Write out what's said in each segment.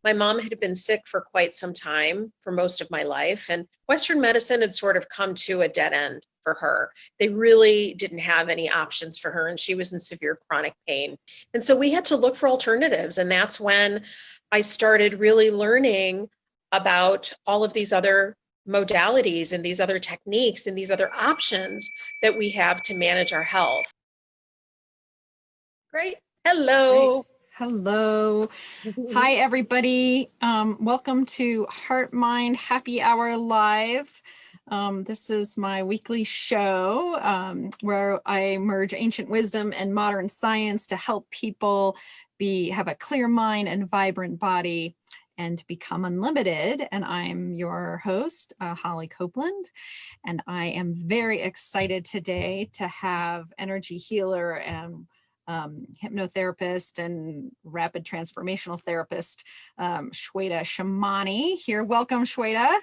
My mom had been sick for quite some time, for most of my life, and Western medicine had sort of come to a dead end for her. They really didn't have any options for her, and she was in severe chronic pain. And so we had to look for alternatives, and that's when I started really learning about all of these other modalities and these other techniques and these other options that we have to manage our health. Great. Great. Hello. Hello. Hi, everybody. Welcome to Heart Mind Happy Hour Live. This is my weekly show where I merge ancient wisdom and modern science to help people have a clear mind and vibrant body and become unlimited. And I'm your host, Holly Copeland. And I am very excited today to have energy healer and hypnotherapist and rapid transformational therapist, Shweta Shyamani here. Welcome, Shweta.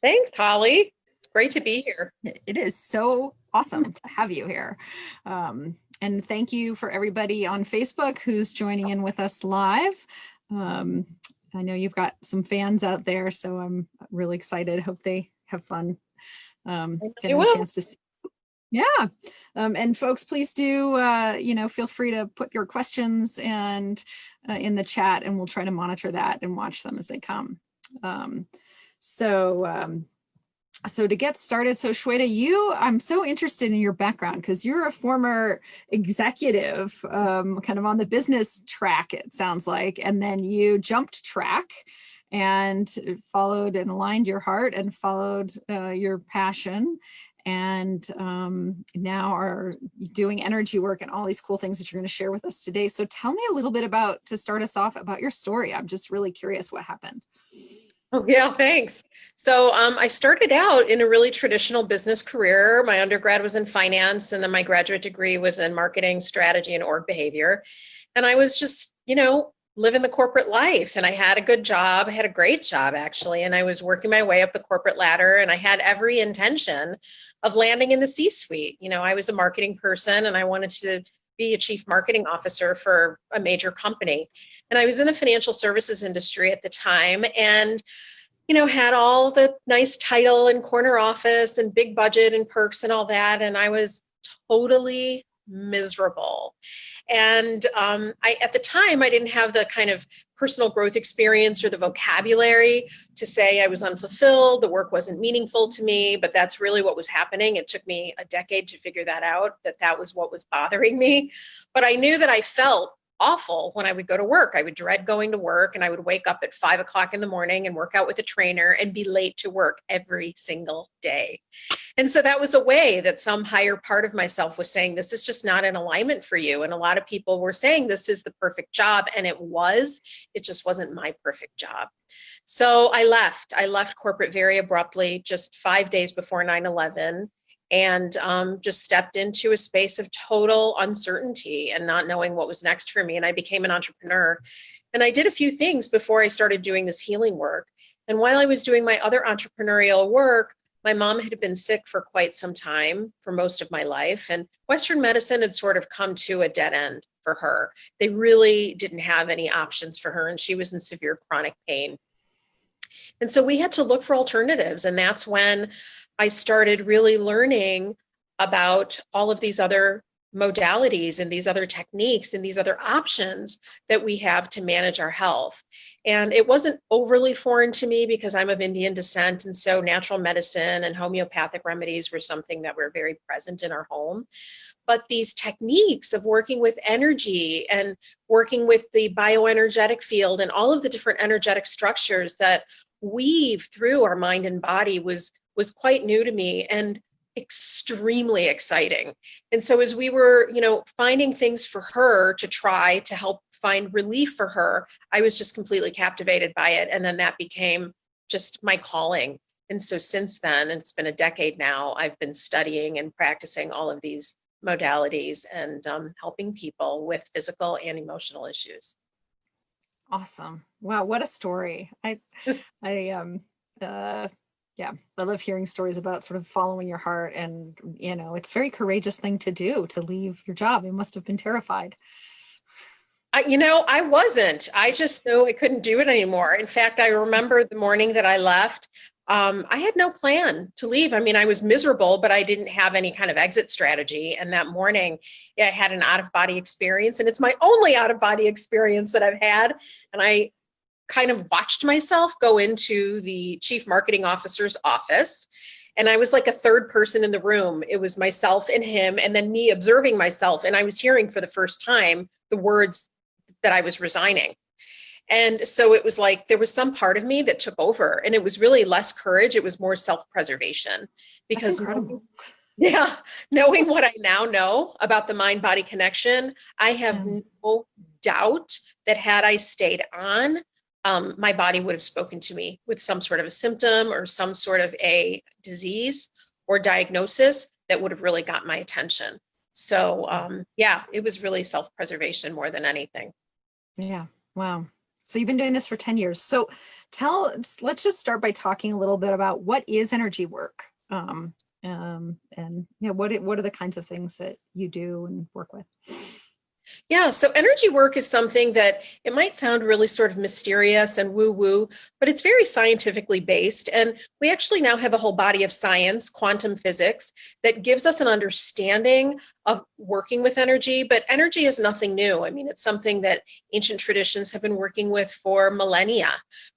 Thanks, Holly. It's great to be here. It is so awesome to have you here. And thank you for everybody on Facebook who's joining in with us live. I know you've got some fans out there, so I'm really excited. Hope they have fun getting a chance to see. Yeah. And folks, please do, feel free to put your questions and in the chat, and we'll try to monitor that and watch them as they come. So to get started, so Shweta, I'm so interested in your background because you're a former executive, kind of on the business track, it sounds like, and then you jumped track and followed and aligned your heart and followed your passion. And now are doing energy work and all these cool things that you're going to share with us today. So tell me a little bit to start us off, about your story. I'm just really curious what happened. Oh, yeah, thanks. So I started out in a really traditional business career. My undergrad was in finance, and then my graduate degree was in marketing strategy and org behavior. And I was just, living the corporate life. And I had a good job. I had a great job, actually. And I was working my way up the corporate ladder, and I had every intention of landing in the C-suite. I was a marketing person, and I wanted to be a chief marketing officer for a major company. And I was in the financial services industry at the time, and had all the nice title and corner office and big budget and perks and all that. And I was totally miserable. And at the time, I didn't have the kind of personal growth experience or the vocabulary to say I was unfulfilled, the work wasn't meaningful to me, but that's really what was happening. It took me a decade to figure that out, that was what was bothering me. But I knew that I felt awful when I would go to work. I would dread going to work, and I would wake up at 5 o'clock in the morning and work out with a trainer and be late to work every single day. And so that was a way that some higher part of myself was saying, this is just not in alignment for you. And a lot of people were saying this is the perfect job. And it just wasn't my perfect job. So I left corporate very abruptly, just 5 days before 9/11. And just stepped into a space of total uncertainty and not knowing what was next for me. And I became an entrepreneur. And I did a few things before I started doing this healing work. And while I was doing my other entrepreneurial work, my mom had been sick for quite some time, for most of my life. And Western medicine had sort of come to a dead end for her. They really didn't have any options for her, and she was in severe chronic pain. And so we had to look for alternatives. And that's when I started really learning about all of these other modalities and these other techniques and these other options that we have to manage our health. And it wasn't overly foreign to me because I'm of Indian descent. And so natural medicine and homeopathic remedies were something that were very present in our home. But these techniques of working with energy and working with the bioenergetic field and all of the different energetic structures that weave through our mind and body was quite new to me and extremely exciting. And so as we were, finding things for her to try to help find relief for her, I was just completely captivated by it. And then that became just my calling. And so since then, and it's been a decade now, I've been studying and practicing all of these modalities and helping people with physical and emotional issues. Awesome. Wow. What a story. Yeah, I love hearing stories about sort of following your heart, and, it's a very courageous thing to do, to leave your job. You must have been terrified. I wasn't. I just knew I couldn't do it anymore. In fact, I remember the morning that I left, I had no plan to leave. I mean, I was miserable, but I didn't have any kind of exit strategy. And that morning, yeah, I had an out of body experience, and it's my only out of body experience that I've had. And I kind of watched myself go into the chief marketing officer's office. And I was like a third person in the room. It was myself and him, and then me observing myself. And I was hearing for the first time the words that I was resigning. And so it was like there was some part of me that took over, and it was really less courage. It was more self-preservation because That's incredible. yeah, knowing what I now know about the mind-body connection, I have no doubt that had I stayed on, my body would have spoken to me with some sort of a symptom or some sort of a disease or diagnosis that would have really got my attention. So yeah, it was really self-preservation more than anything. Yeah. Wow. So you've been doing this for 10 years. So let's just start by talking a little bit about what is energy work. And what are the kinds of things that you do and work with? Yeah, so energy work is something that it might sound really sort of mysterious and woo-woo, but it's very scientifically based. And we actually now have a whole body of science, quantum physics, that gives us an understanding of working with energy. But energy is nothing new. I mean, it's something that ancient traditions have been working with for millennia,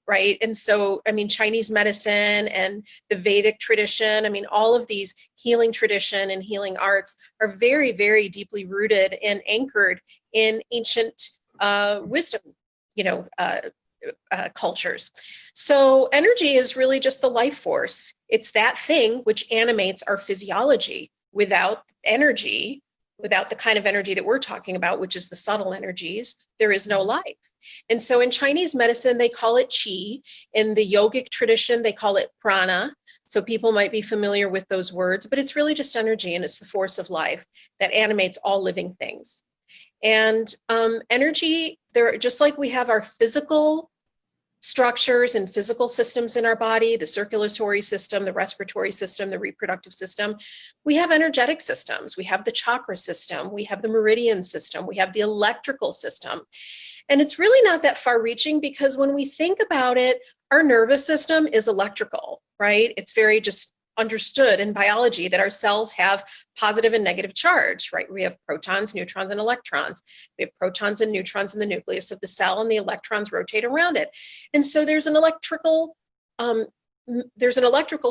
right? And so, I mean, Chinese medicine and the Vedic tradition, I mean, all of these healing tradition and healing arts are very, very deeply rooted and anchored in ancient wisdom, cultures. So energy is really just the life force. It's that thing which animates our physiology. Without energy, without the kind of energy that we're talking about, which is the subtle energies, there is no life. And so in Chinese medicine, they call it qi. In the yogic tradition, they call it prana. So people might be familiar with those words, but it's really just energy, and it's the force of life that animates all living things. And energy, just like we have our physical structures and physical systems in our body, the circulatory system, the respiratory system, the reproductive system, we have energetic systems. We have the chakra system, we have the meridian system, we have the electrical system. And it's really not that far reaching, because when we think about it, our nervous system is electrical, right? It's very just understood in biology that our cells have positive and negative charge, right? We have protons, neutrons, and electrons. We have protons and neutrons in the nucleus of the cell, and the electrons rotate around it. And so there's an electrical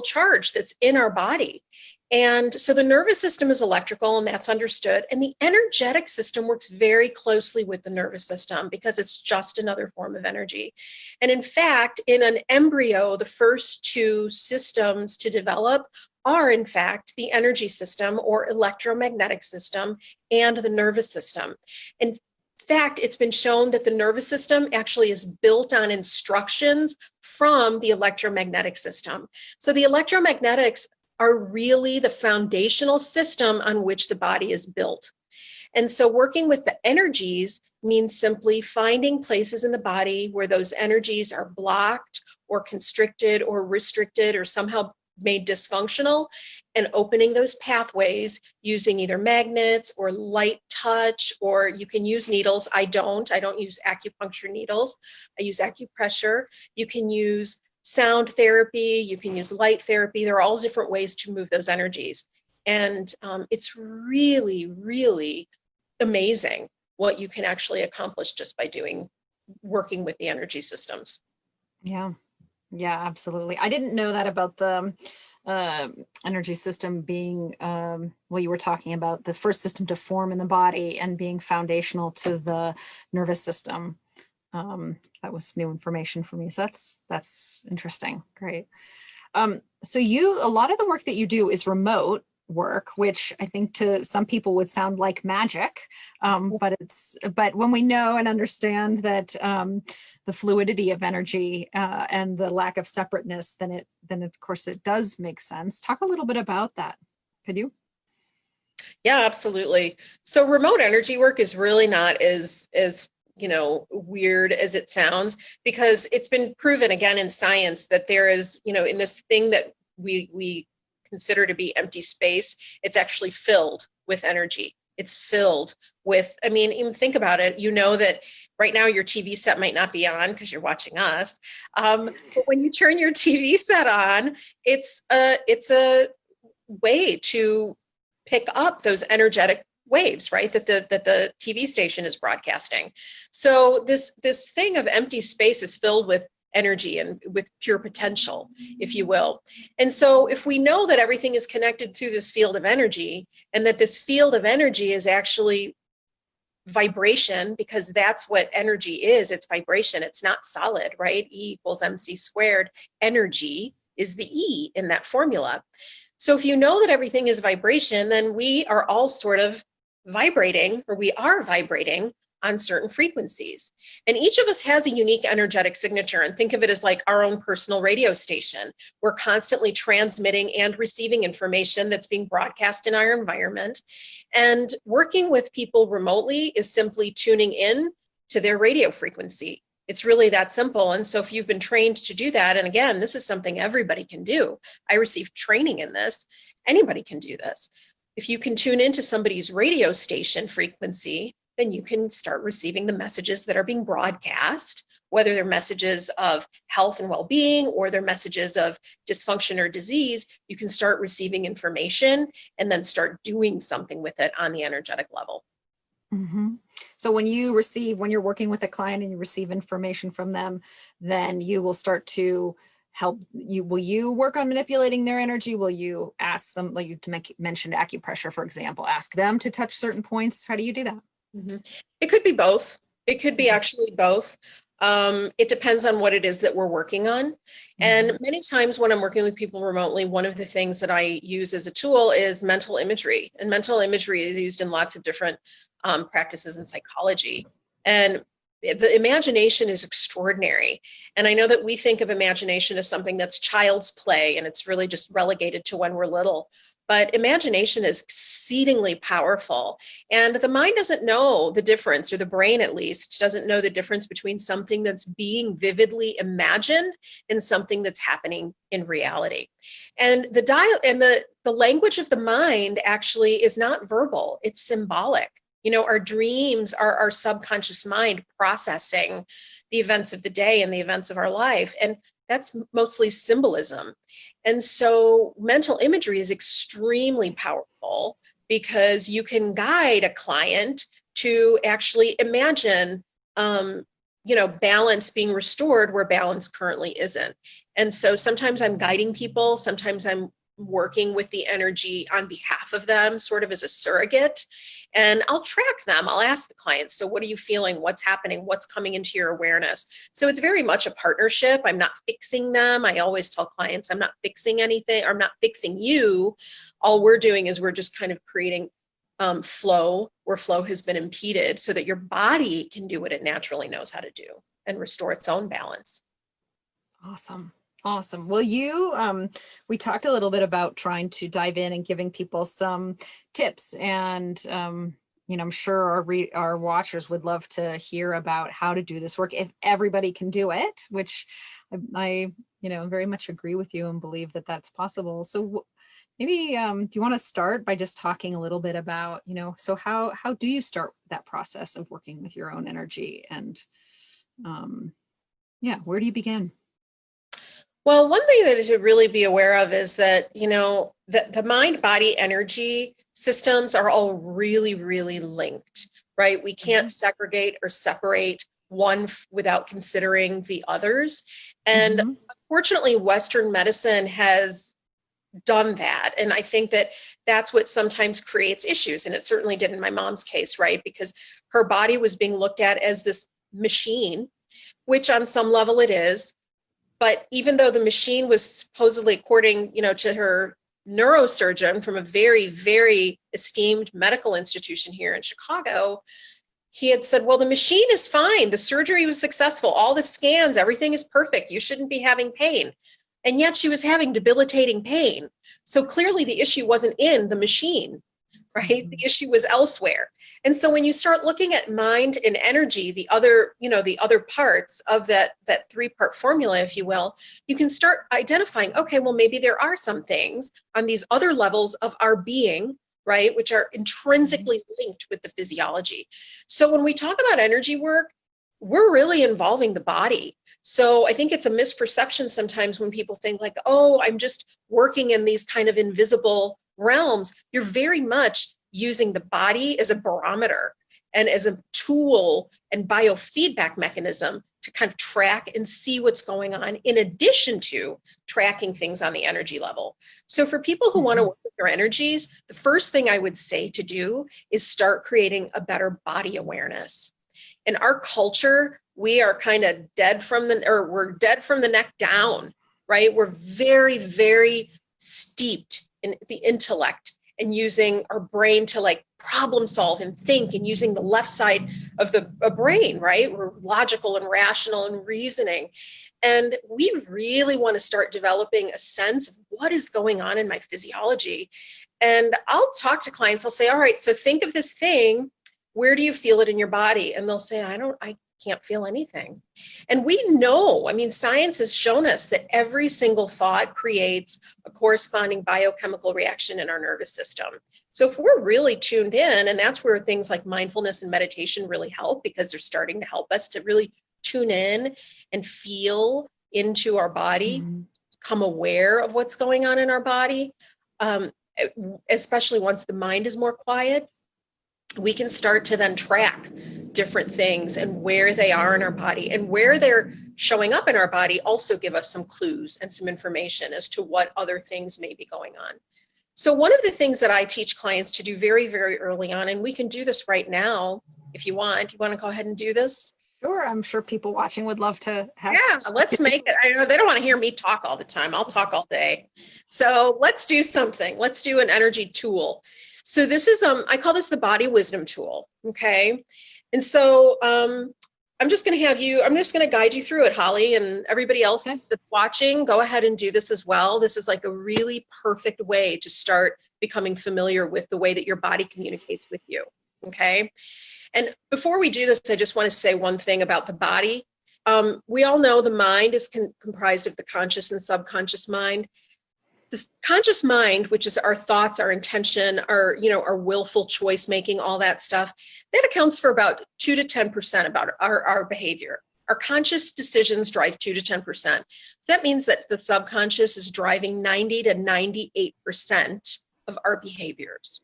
charge that's in our body. And so the nervous system is electrical, and that's understood. And the energetic system works very closely with the nervous system because it's just another form of energy. And in fact, in an embryo, the first two systems to develop are, in fact, the energy system or electromagnetic system and the nervous system. In fact, it's been shown that the nervous system actually is built on instructions from the electromagnetic system. So the electromagnetics are really the foundational system on which the body is built. And so working with the energies means simply finding places in the body where those energies are blocked or constricted or restricted or somehow made dysfunctional, and opening those pathways using either magnets or light touch, or you can use needles. I don't use acupuncture needles. I use acupressure. You can use sound therapy, you can use light therapy. There are all different ways to move those energies. And it's really, really amazing what you can actually accomplish just by working with the energy systems. Yeah, absolutely. I didn't know that about the energy system being what you were talking about, the first system to form in the body and being foundational to the nervous system. That was new information for me. So that's interesting. Great. So a lot of the work that you do is remote work, which I think to some people would sound like magic. But when we know and understand that the fluidity of energy and the lack of separateness, then of course it does make sense. Talk a little bit about that. Could you? Yeah, absolutely. So remote energy work is really not as weird as it sounds, because it's been proven again in science that there is, in this thing that we consider to be empty space, it's actually filled with energy. It's filled with, I mean, even think about it. You know that right now your TV set might not be on because you're watching us. But when you turn your TV set on, it's a way to pick up those energetic waves, right? That the TV station is broadcasting. So this thing of empty space is filled with energy and with pure potential, if you will. And so if we know that everything is connected through this field of energy, and that this field of energy is actually vibration, because that's what energy is, it's vibration, it's not solid, right? E equals mc squared. Energy is the E in that formula. So if you know that everything is vibration, then we are all sort of vibrating, or we are vibrating on certain frequencies. And each of us has a unique energetic signature, and think of it as like our own personal radio station. We're constantly transmitting and receiving information that's being broadcast in our environment. And working with people remotely is simply tuning in to their radio frequency. It's really that simple. And so if you've been trained to do that, and again, this is something everybody can do. I received training in this. Anybody can do this. If you can tune into somebody's radio station frequency, then you can start receiving the messages that are being broadcast, whether they're messages of health and well-being or they're messages of dysfunction or disease. You can start receiving information and then start doing something with it on the energetic level. Mm-hmm. So when you're working with a client and you receive information from them, then you will start to help you. Will you work on manipulating their energy? Will you ask them, like you mentioned acupressure, for example, ask them to touch certain points? How do you do that? Mm-hmm. It could be both. It could be actually both. It depends on what it is that we're working on. And many times when I'm working with people remotely, one of the things that I use as a tool is mental imagery. And mental imagery is used in lots of different practices in psychology. And the imagination is extraordinary. And I know that we think of imagination as something that's child's play, and it's really just relegated to when we're little. But imagination is exceedingly powerful. And the mind doesn't know the difference, or the brain at least doesn't know the difference between something that's being vividly imagined and something that's happening in reality. And the language of the mind actually is not verbal, it's symbolic. You know, our dreams are our subconscious mind processing the events of the day and the events of our life. And that's mostly symbolism. And so mental imagery is extremely powerful because you can guide a client to actually imagine, balance being restored where balance currently isn't. And so sometimes I'm guiding people, sometimes I'm working with the energy on behalf of them, sort of as a surrogate. And I'll track them. I'll ask the clients, so what are you feeling? What's happening? What's coming into your awareness? So it's very much a partnership. I'm not fixing them. I always tell clients, I'm not fixing anything. I'm not fixing you. All we're doing is we're just kind of creating flow where flow has been impeded so that your body can do what it naturally knows how to do and restore its own balance. Awesome. Awesome. Well, we talked a little bit about trying to dive in and giving people some tips, and I'm sure our watchers would love to hear about how to do this work if everybody can do it, which I very much agree with you and believe that that's possible. So maybe do you want to start by just talking a little bit about, so how do you start that process of working with your own energy, and where do you begin? Well, one thing that you should really be aware of is that, the mind-body energy systems are all really, really linked, right? We can't segregate or separate one without considering the others. And unfortunately, Western medicine has done that. And I think that that's what sometimes creates issues. And it certainly did in my mom's case, right? Because her body was being looked at as this machine, which on some level it is. But even though the machine was supposedly, according, to her neurosurgeon from a very, very esteemed medical institution here in Chicago, he had said, well, the machine is fine. The surgery was successful. All the scans, everything is perfect. You shouldn't be having pain. And yet she was having debilitating pain. So clearly the issue wasn't in the machine, right? The issue was elsewhere. And so when you start looking at mind and energy, the other parts of that three-part formula, if you will, you can start identifying, okay, well, maybe there are some things on these other levels of our being right? Which are intrinsically linked with the physiology. So when we talk about energy work, we're really involving the body. So I think it's a misperception sometimes when people think like, oh, I'm just working in these kind of invisible realms. You're very much using the body as a barometer and as a tool and biofeedback mechanism to kind of track and see what's going on, in addition to tracking things on the energy level. So for people who want to work with their energies, the first thing I would say to do is start creating a better body awareness. In our culture, we are kind of we're dead from the neck down, right? We're very, very steeped in the intellect and using our brain to like problem solve and think, and using the left side of the brain, right? We're logical and rational and reasoning. And we really want to start developing a sense of what is going on in my physiology. And I'll talk to clients, I'll say, all right, so think of this thing. Where do you feel it in your body? And they'll say, I can't feel anything. And we know, I mean, science has shown us that every single thought creates a corresponding biochemical reaction in our nervous system. So if we're really tuned in, and that's where things like mindfulness and meditation really help, because they're starting to help us to really tune in and feel into our body, become aware of what's going on in our body, especially once the mind is more quiet. We can start to then track different things and where they are in our body, and where they're showing up in our body also give us some clues and some information as to what other things may be going on. So one of the things that I teach clients to do very, very early on, and we can do this right now if you want. You want to go ahead and do this? Sure. I'm sure people watching would love to have. Yeah, let's make it. I know they don't want to hear me talk all the time. I'll talk all day. So let's do something. Let's do an energy tool. So this is, I call this the body wisdom tool, okay? And so I'm just going to guide you through it, Holly, and everybody else that's watching, go ahead and do this as well. This is like a really perfect way to start becoming familiar with the way that your body communicates with you, okay? And before we do this, I just want to say one thing about the body. We all know the mind is comprised of the conscious and subconscious mind. This conscious mind, which is our thoughts, our intention, our willful choice making, all that stuff, that accounts for about 2 to 10% about our behavior. Our conscious decisions drive 2 to 10%. So that means that the subconscious is driving 90 to 98% of our behaviors.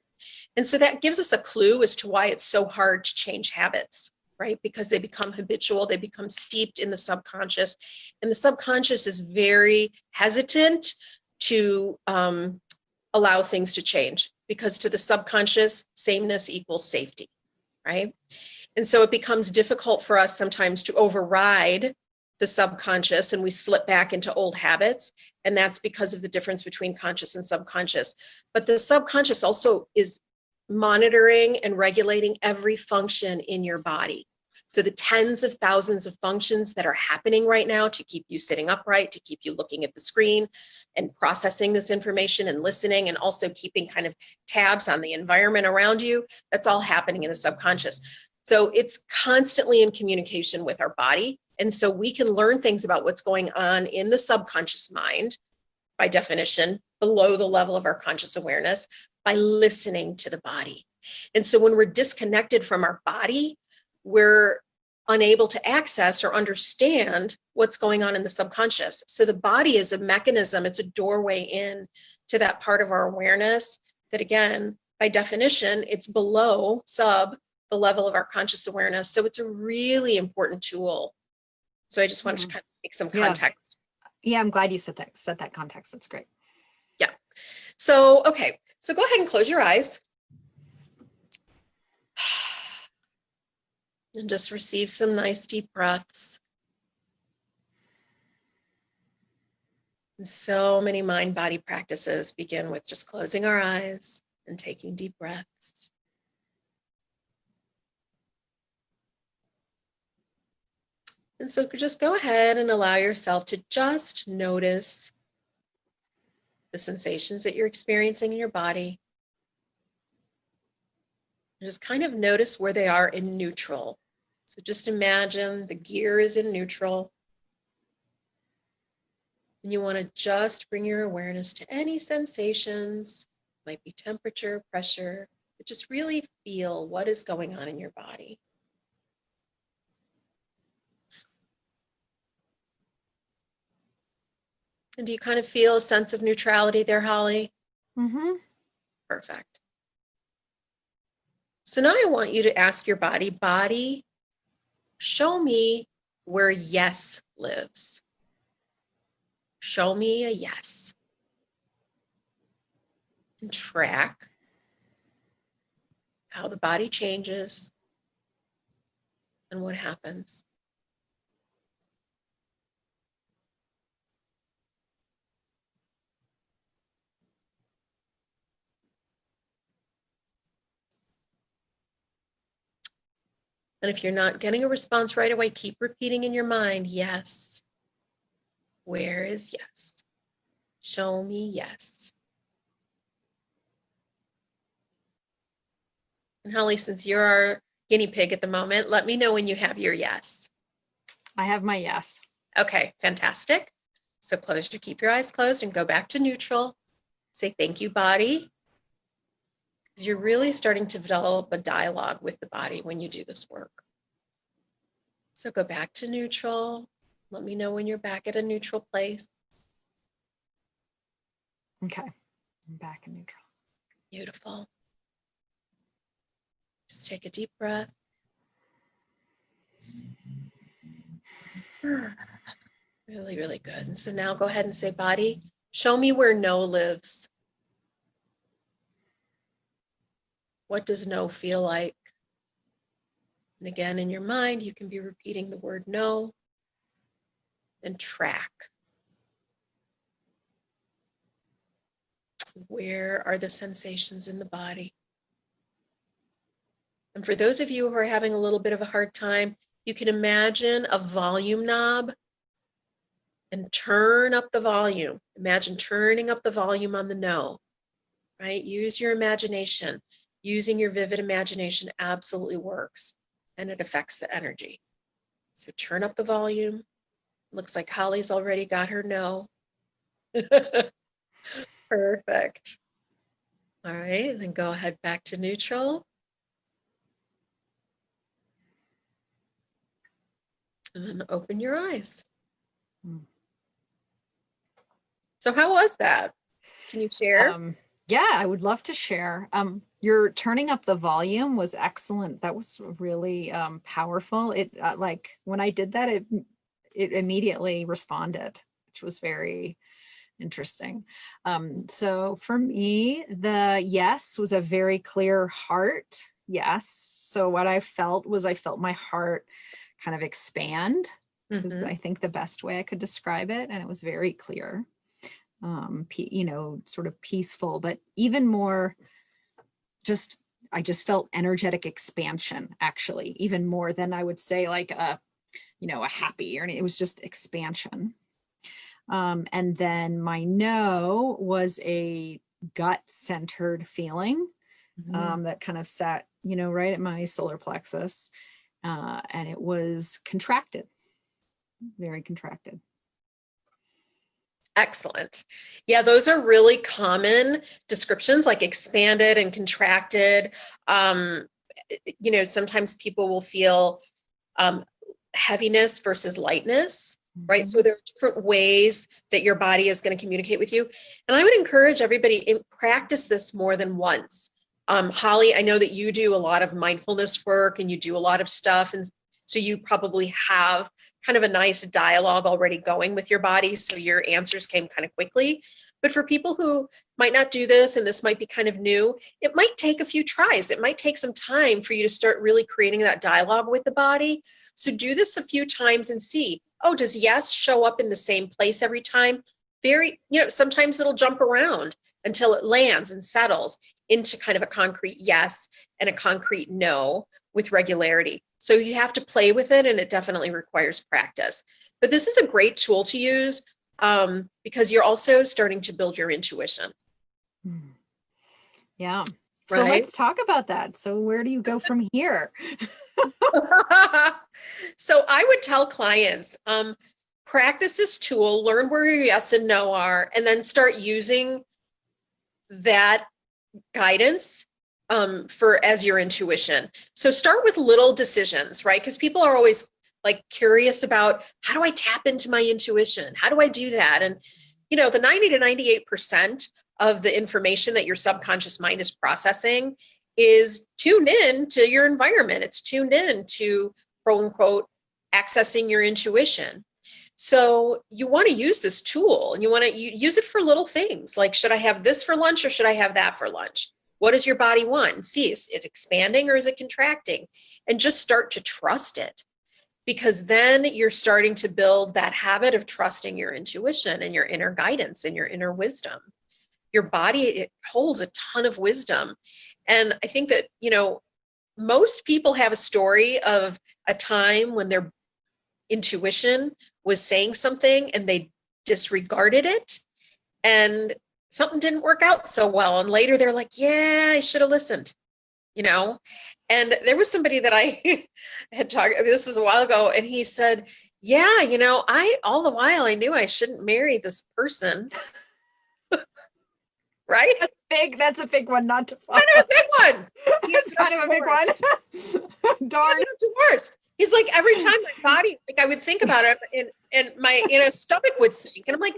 And so that gives us a clue as to why it's so hard to change habits, right? Because they become habitual, they become steeped in the subconscious, and the subconscious is very hesitant to allow things to change, because to the subconscious, sameness equals safety, right? And so it becomes difficult for us sometimes to override the subconscious, and we slip back into old habits. And that's because of the difference between conscious and subconscious. But the subconscious also is monitoring and regulating every function in your body. So the tens of thousands of functions that are happening right now to keep you sitting upright, to keep you looking at the screen and processing this information and listening, and also keeping kind of tabs on the environment around you, that's all happening in the subconscious. So it's constantly in communication with our body. And so we can learn things about what's going on in the subconscious mind, by definition, below the level of our conscious awareness, by listening to the body. And so when we're disconnected from our body, we're unable to access or understand what's going on in the subconscious. So the body is a mechanism, it's a doorway in to that part of our awareness that, again, by definition, it's below the level of our conscious awareness. So it's a really important tool. So I just wanted to kind of make some context. Yeah, I'm glad you set that context. That's great. Yeah. So, okay. So go ahead and close your eyes. And just receive some nice deep breaths. And so many mind-body practices begin with just closing our eyes and taking deep breaths. And so just go ahead and allow yourself to just notice the sensations that you're experiencing in your body. And just kind of notice where they are in neutral. So just imagine the gear is in neutral. And you want to just bring your awareness to any sensations Might be temperature, pressure, but just really feel what is going on in your body. And do you kind of feel a sense of neutrality there, Holly? Mm-hmm. Perfect. So now I want you to ask your body, show me where yes lives. Show me a yes. And track how the body changes and what happens. And if you're not getting a response right away, keep repeating in your mind, yes. Where is yes? Show me yes. And Holly, since you're our guinea pig at the moment, let me know when you have your yes. I have my yes. Okay, fantastic. So keep your eyes closed and go back to neutral. Say thank you, body. Because you're really starting to develop a dialogue with the body when you do this work. So go back to neutral. Let me know when you're back at a neutral place. Okay, I'm back in neutral. Beautiful. Just take a deep breath. Really, really good. And so now go ahead and say, body, show me where no lives. What does no feel like? And again, in your mind, you can be repeating the word no and track. Where are the sensations in the body? And for those of you who are having a little bit of a hard time, you can imagine a volume knob and turn up the volume. Imagine turning up the volume on the no, right? Use your imagination. Using your vivid imagination absolutely works, and it affects the energy. So turn up the volume. Looks like Holly's already got her no. Perfect. All right, then go ahead back to neutral. And then open your eyes. So how was that? Can you share? Yeah, I would love to share. Your turning up the volume was excellent. That was really powerful. It like when I did that, it immediately responded, which was very interesting. So for me, the yes was a very clear heart yes. So what I felt was I felt my heart kind of expand. Was I think the best way I could describe it, and it was very clear. Sort of peaceful, but even more I just felt energetic expansion, actually, even more than I would say like a happy or anything. It was just expansion. And then my no was a gut-centered feeling that kind of sat, right at my solar plexus. And it was contracted, very contracted. Excellent. Yeah, those are really common descriptions, like expanded and contracted. Sometimes people will feel heaviness versus lightness, right? So there are different ways that your body is going to communicate with you. And I would encourage everybody to practice this more than once. Holly, I know that you do a lot of mindfulness work and you do a lot of stuff. And so you probably have kind of a nice dialogue already going with your body. So your answers came kind of quickly. But for people who might not do this, and this might be kind of new, it might take a few tries. It might take some time for you to start really creating that dialogue with the body. So do this a few times and see, does yes show up in the same place every time? Sometimes it'll jump around until it lands and settles into kind of a concrete yes and a concrete no with regularity. So you have to play with it, and it definitely requires practice. But this is a great tool to use because you're also starting to build your intuition. Yeah. So let's talk about that. So where do you go from here? So I would tell clients, practice this tool, learn where your yes and no are, and then start using that guidance for as your intuition. So start with little decisions, right? Because people are always like curious about, how do I tap into my intuition? How do I do that? And the 90 to 98% of the information that your subconscious mind is processing is tuned in to your environment. It's tuned in to, quote unquote, accessing your intuition. So you want to use this tool, and you want to use it for little things like, should I have this for lunch or should I have that for lunch? What does your body want? And see, is it expanding or is it contracting? And just start to trust it, because then you're starting to build that habit of trusting your intuition and your inner guidance and your inner wisdom. Your body, it holds a ton of wisdom. And I think that, most people have a story of a time when their intuition was saying something and they disregarded it and something didn't work out so well. And later they're like, yeah, I should have listened, And there was somebody that I had talked, this was a while ago, and he said, yeah, all the while I knew I shouldn't marry this person. Right? That's a big one, not to follow. Kind of a big one. It's kind of a big one. Darn. Divorced. He's like, every time my body, like I would think about it and my, stomach would sink. And I'm like,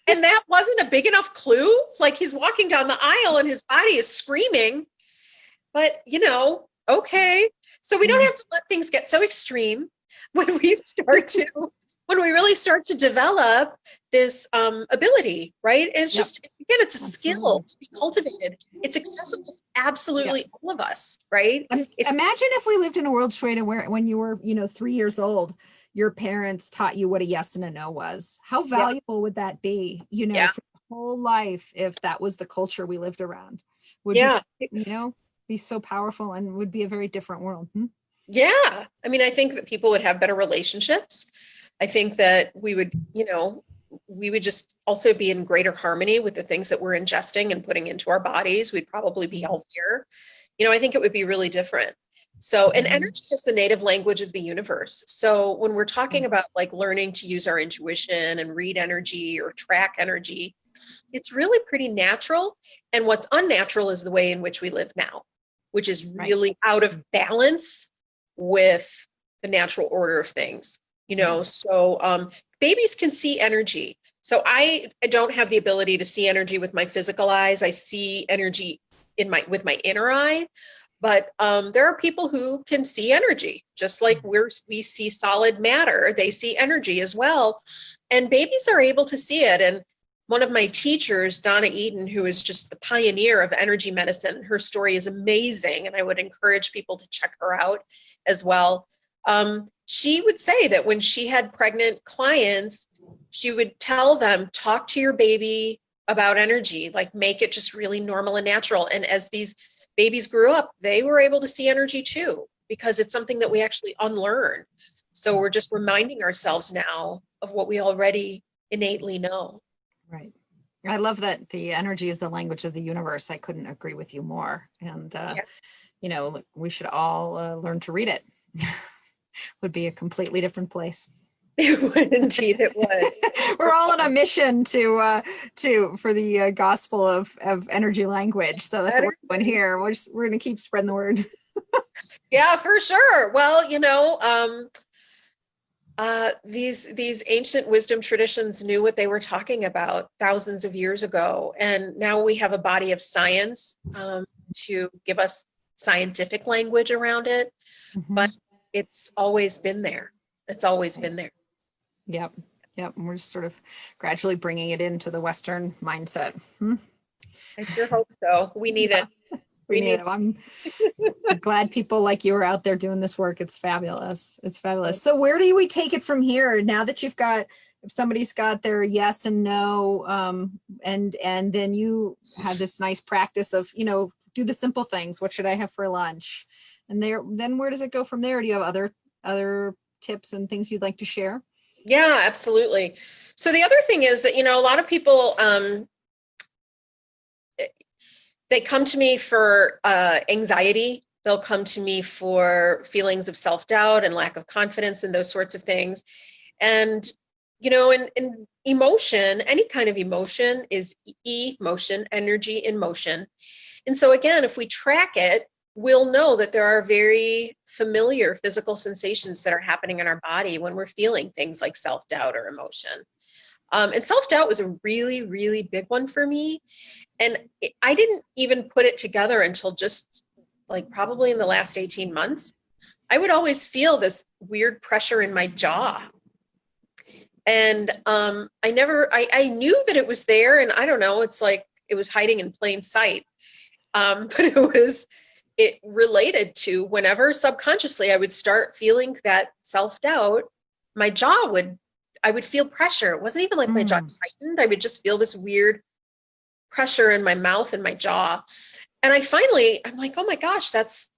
and that wasn't a big enough clue. Like he's walking down the aisle and his body is screaming, but okay. So we don't have to let things get so extreme when we really start to develop this ability, right? And it's just, again, it's a skill to be cultivated. It's accessible to absolutely all of us, right? Imagine if we lived in a world, Shweta, where when you were, 3 years old, your parents taught you what a yes and a no was. How valuable would that be, for your whole life, if that was the culture we lived around? Would be so powerful, and would be a very different world. Yeah. I mean, I think that people would have better relationships. I think that we would just also be in greater harmony with the things that we're ingesting and putting into our bodies. We'd probably be healthier. I think it would be really different. So, and energy is the native language of the universe. So when we're talking about like learning to use our intuition and read energy or track energy, it's really pretty natural. And what's unnatural is the way in which we live now, which is really out of balance with the natural order of things. So babies can see energy. So I don't have the ability to see energy with my physical eyes. I see energy with my inner eye, but there are people who can see energy, just like we see solid matter. They see energy as well, and babies are able to see it. And one of my teachers, Donna Eden, who is just the pioneer of energy medicine, her story is amazing, and I would encourage people to check her out as well. She would say that when she had pregnant clients, she would tell them, talk to your baby about energy, like make it just really normal and natural. And as these babies grew up, they were able to see energy too, because it's something that we actually unlearn. So we're just reminding ourselves now of what we already innately know. Right. I love that the energy is the language of the universe. I couldn't agree with you more. And, we should all learn to read it. Would be a completely different place. It would, indeed, it would. We're all on a mission for the gospel of energy language. So that's what we're doing here. We're going to keep spreading the word. Yeah, for sure. Well, these ancient wisdom traditions knew what they were talking about thousands of years ago, and now we have a body of science to give us scientific language around it. But it's always been there. It's always been there. Yep. And we're just sort of gradually bringing it into the Western mindset. I sure hope so. We need it. We need it. I'm glad people like you are out there doing this work. It's fabulous. It's fabulous. So where do we take it from here? Now that if somebody's got their yes and no, and then you have this nice practice of, do the simple things. What should I have for lunch? And then where does it go from there? Do you have other tips and things you'd like to share? Yeah, absolutely. So the other thing is that, a lot of people, they come to me for anxiety. They'll come to me for feelings of self-doubt and lack of confidence and those sorts of things. And and emotion, any kind of emotion is emotion, energy in motion. And so again, if we track it, we'll know that there are very familiar physical sensations that are happening in our body when we're feeling things like self-doubt or emotion. And self-doubt was a really, really big one for me. And I didn't even put it together until just like probably in the last 18 months. I would always feel this weird pressure in my jaw. And I knew that it was there, and I don't know, it's like it was hiding in plain sight. But it related to whenever subconsciously I would start feeling that self-doubt, I would feel pressure. It wasn't even like my jaw tightened. I would just feel this weird pressure in my mouth and my jaw. And I'm like, oh my gosh, that's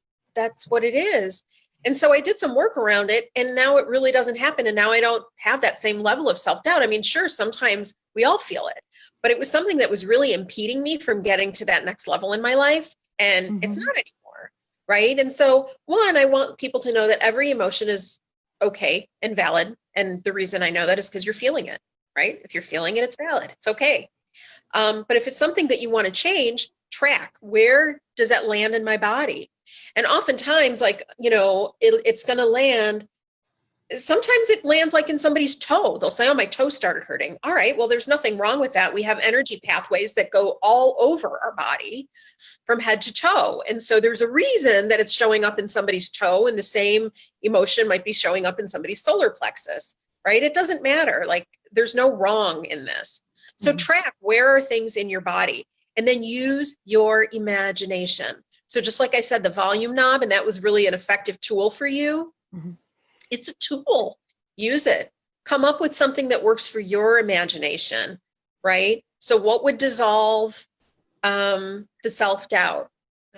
what it is. And so I did some work around it, and now it really doesn't happen. And now I don't have that same level of self-doubt. I mean, sure, sometimes we all feel it, but it was something that was really impeding me from getting to that next level in my life. And it's not anymore, right? And so, one, I want people to know that every emotion is okay and valid. And the reason I know that is because you're feeling it, right? If you're feeling it, it's valid. It's okay. But if it's something that you want to change, track, where does that land in my body? And oftentimes, it's going to land. Sometimes it lands like in somebody's toe. They'll say, oh, my toe started hurting. All right, well, there's nothing wrong with that. We have energy pathways that go all over our body from head to toe. And so there's a reason that it's showing up in somebody's toe, and the same emotion might be showing up in somebody's solar plexus, right? It doesn't matter. Like, there's no wrong in this. So track, where are things in your body? And then use your imagination. So just like I said, the volume knob, and that was really an effective tool for you. It's a tool. Use it. Come up with something that works for your imagination, right? So what would dissolve the self-doubt?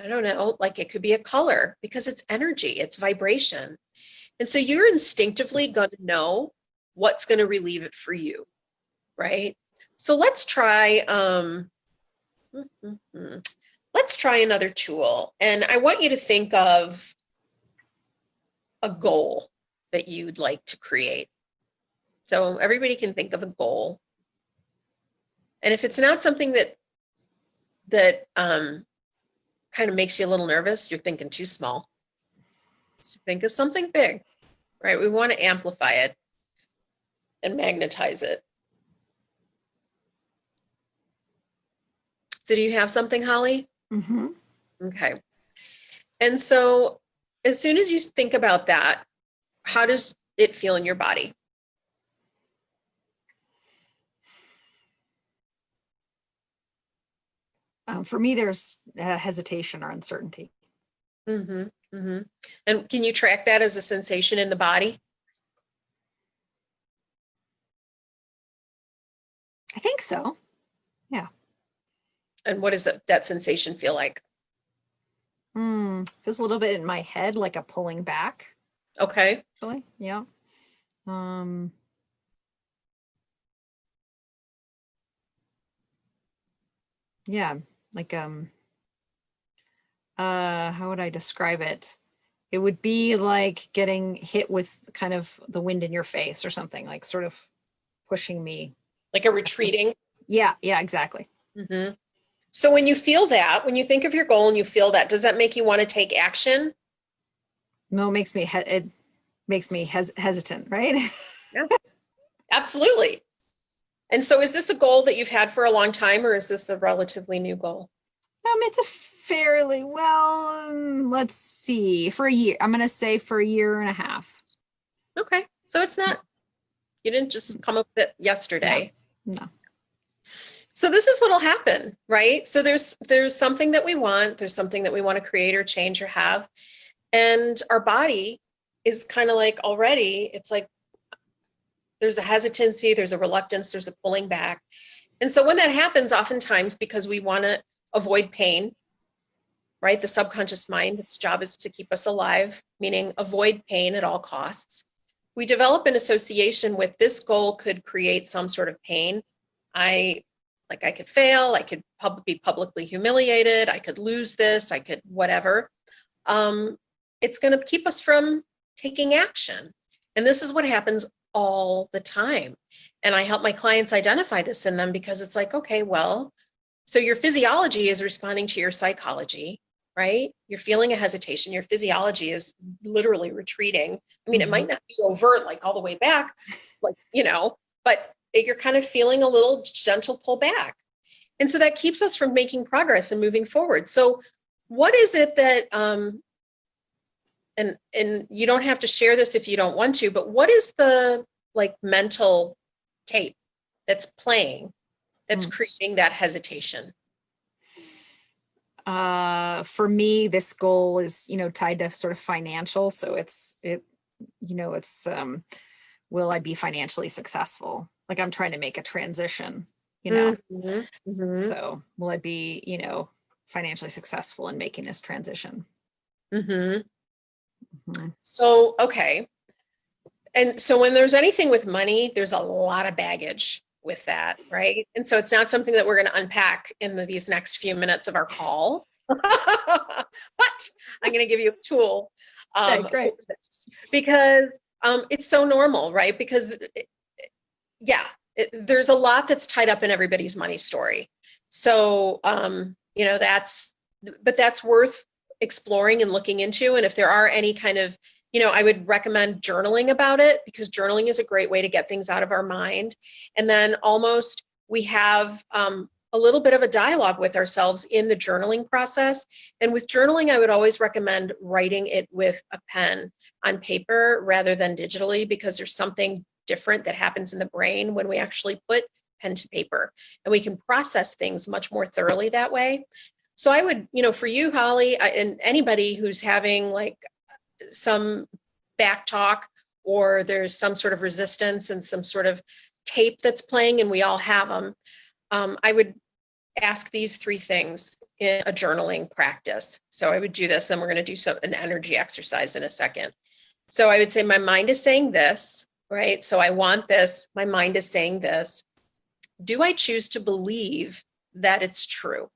I don't know, like it could be a color, because it's energy, it's vibration. And so you're instinctively going to know what's going to relieve it for you, right? So let's try another tool. And I want you to think of a goal that you'd like to create. So everybody can think of a goal. And if it's not something that kind of makes you a little nervous, you're thinking too small. So think of something big, right? We want to amplify it and magnetize it. So do you have something, Holly? Okay. And so as soon as you think about that, how does it feel in your body? For me, there's hesitation or uncertainty. And can you track that as a sensation in the body? I think so. Yeah. And what does that sensation feel like? Feels a little bit in my head, like a pulling back. Okay. Actually, yeah. Yeah, like how would I describe it? It would be like getting hit with kind of the wind in your face or something, like sort of pushing me. Like a retreating? Yeah, exactly. So when you feel that, when you think of your goal and you feel that, does that make you want to take action? No, it makes me hesitant, right? Yeah, absolutely. And so is this a goal that you've had for a long time, or is this a relatively new goal? It's a fairly, let's see, for a year. I'm going to say for a year and a half. Okay. So it's not, you didn't just come up with it yesterday. No. So this is what'll happen, right? So there's something that we want, there's something that we want to create or change or have. And our body is kind of like already, it's like there's a hesitancy, there's a reluctance, there's a pulling back. And so when that happens, oftentimes because we want to avoid pain, right? The subconscious mind, its job is to keep us alive, meaning avoid pain at all costs. We develop an association with this goal could create some sort of pain. I could fail, I could be publicly humiliated, I could lose this, I could whatever. It's going to keep us from taking action. And this is what happens all the time. And I help my clients identify this in them because it's like, okay, well, so your physiology is responding to your psychology, right? You're feeling a hesitation. Your physiology is literally retreating. I mean, it might not be overt, like all the way back, like, but you're kind of feeling a little gentle pull back. And so that keeps us from making progress and moving forward. So what is it that, and you don't have to share this if you don't want to, but what is the like mental tape that's playing, that's creating that hesitation? For me, this goal is, tied to sort of financial. So it's will I be financially successful? Like I'm trying to make a transition, so will I be, financially successful in making this transition? So, okay. And so when there's anything with money, there's a lot of baggage with that, right? And so it's not something that we're going to unpack in these next few minutes of our call. But I'm going to give you a tool for this because it's so normal, right? Because there's a lot that's tied up in everybody's money story. So, that's worth exploring and looking into. And if there are any kind of, I would recommend journaling about it because journaling is a great way to get things out of our mind. And then almost we have a little bit of a dialogue with ourselves in the journaling process. And with journaling, I would always recommend writing it with a pen on paper rather than digitally, because there's something different that happens in the brain when we actually put pen to paper, and we can process things much more thoroughly that way. So I would, for you, Holly, and anybody who's having like some back talk, or there's some sort of resistance and some sort of tape that's playing, and we all have them, I would ask these 3 things in a journaling practice. So I would do this, and we're going to do an energy exercise in a second. So I would say, my mind is saying this, right? So I want this. My mind is saying this. Do I choose to believe that it's true?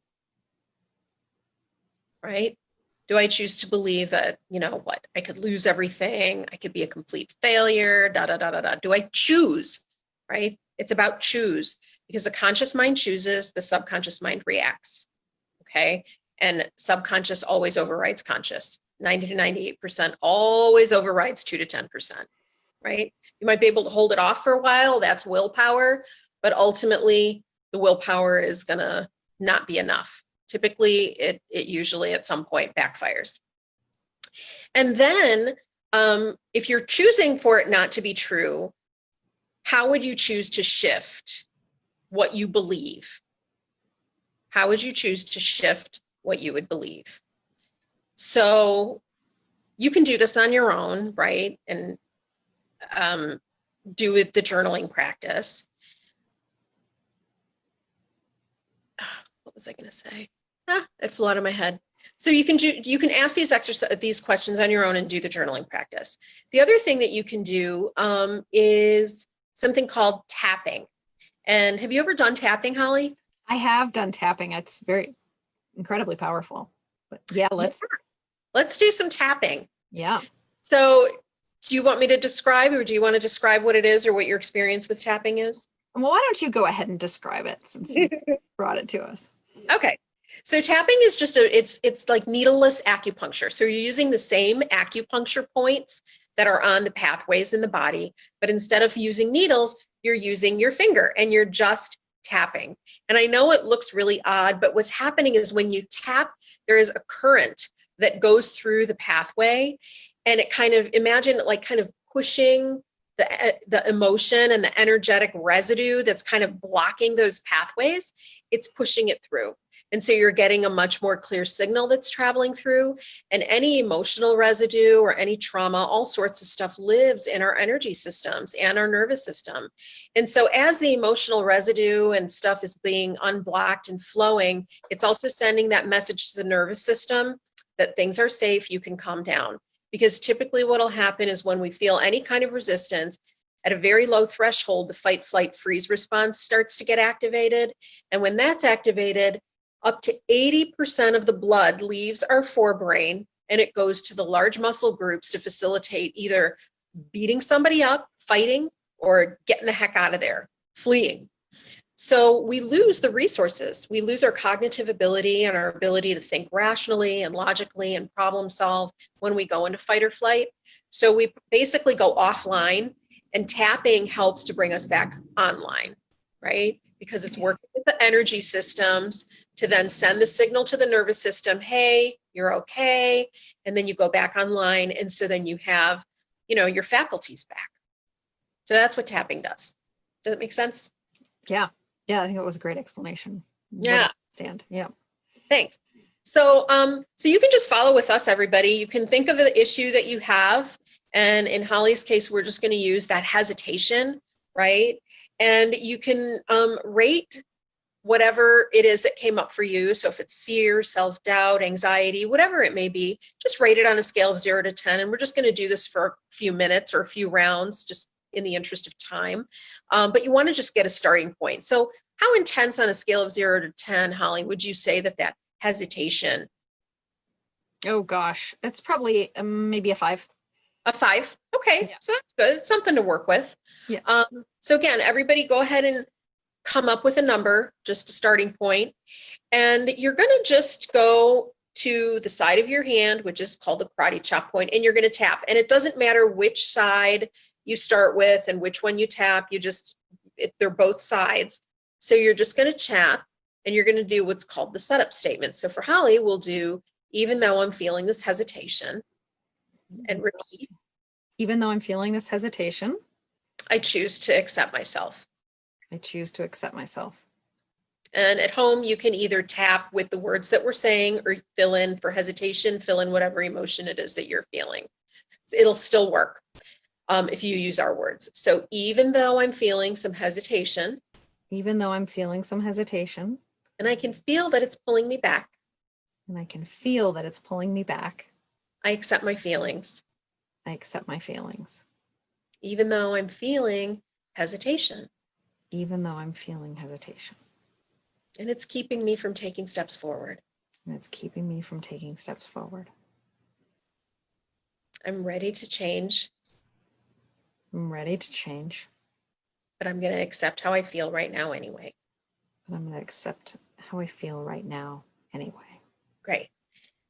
Right? Do I choose to believe that, I could lose everything, I could be a complete failure, Do I choose, right? It's about choose, because the conscious mind chooses, the subconscious mind reacts, okay? And subconscious always overrides conscious. 90 to 98% always overrides 2 to 10%, right? You might be able to hold it off for a while, that's willpower, but ultimately the willpower is gonna not be enough. Typically, it usually at some point backfires. And then if you're choosing for it not to be true, how would you choose to shift what you believe? How would you choose to shift what you would believe? So you can do this on your own, right? And do it the journaling practice. What was I going to say? It flew out of my head. So you can ask these questions on your own and do the journaling practice. The other thing that you can do is something called tapping. And have you ever done tapping, Holly? I have done tapping. It's very incredibly powerful. But let's do some tapping. Yeah. So do you want me to describe, or do you want to describe what it is or what your experience with tapping is? Well, why don't you go ahead and describe it, since you brought it to us? Okay. So tapping is just it's like needleless acupuncture. So you're using the same acupuncture points that are on the pathways in the body, but instead of using needles, you're using your finger and you're just tapping. And I know it looks really odd, but what's happening is when you tap, there is a current that goes through the pathway, and it kind of, imagine it like kind of pushing the emotion and the energetic residue that's kind of blocking those pathways. It's pushing it through. And so you're getting a much more clear signal that's traveling through, and any emotional residue or any trauma, all sorts of stuff lives in our energy systems and our nervous system. And so as the emotional residue and stuff is being unblocked and flowing, it's also sending that message to the nervous system that things are safe, you can calm down. Because typically what will happen is when we feel any kind of resistance, at a very low threshold, the fight, flight, freeze response starts to get activated. And when that's activated, up to 80% of the blood leaves our forebrain and it goes to the large muscle groups to facilitate either beating somebody up, fighting, or getting the heck out of there, fleeing. So we lose the resources. We lose our cognitive ability and our ability to think rationally and logically and problem solve when we go into fight or flight. So we basically go offline, and tapping helps to bring us back online, right? Because it's working with the energy systems to then send the signal to the nervous system, hey, you're okay. And then you go back online. And so then you have, your faculties back. So that's what tapping does. Does that make sense? Yeah. Yeah, I think it was a great explanation. Yeah. Understand. Yeah. Thanks. So you can just follow with us, everybody. You can think of the issue that you have. And in Holly's case, we're just going to use that hesitation, right? And you can rate whatever it is that came up for you. So if it's fear, self-doubt, anxiety, whatever it may be, just rate it on a scale of 0 to 10. And we're just going to do this for a few minutes or a few rounds, just in the interest of time. But you want to just get a starting point. So how intense on a scale of 0 to 10, Holly, would you say that hesitation? Oh gosh, it's probably maybe a 5. A 5. Okay. Yeah. So that's good. It's something to work with. Yeah. So again, everybody go ahead and come up with a number, just a starting point. And you're going to just go to the side of your hand, which is called the karate chop point, and you're going to tap. And it doesn't matter which side you start with and which one you tap, they're both sides. So you're just going to tap, and you're going to do what's called the setup statement. So for Holly, we'll do, even though I'm feeling this hesitation, and repeat. Even though I'm feeling this hesitation, I choose to accept myself. I choose to accept myself. And at home, you can either tap with the words that we're saying or fill in for hesitation, fill in whatever emotion it is that you're feeling. It'll still work if you use our words. So even though I'm feeling some hesitation. Even though I'm feeling some hesitation. And I can feel that it's pulling me back. And I can feel that it's pulling me back. I accept my feelings. I accept my feelings. Even though I'm feeling hesitation. Even though I'm feeling hesitation. And it's keeping me from taking steps forward. And it's keeping me from taking steps forward. I'm ready to change. I'm ready to change. But I'm going to accept how I feel right now anyway. But I'm going to accept how I feel right now anyway. Great.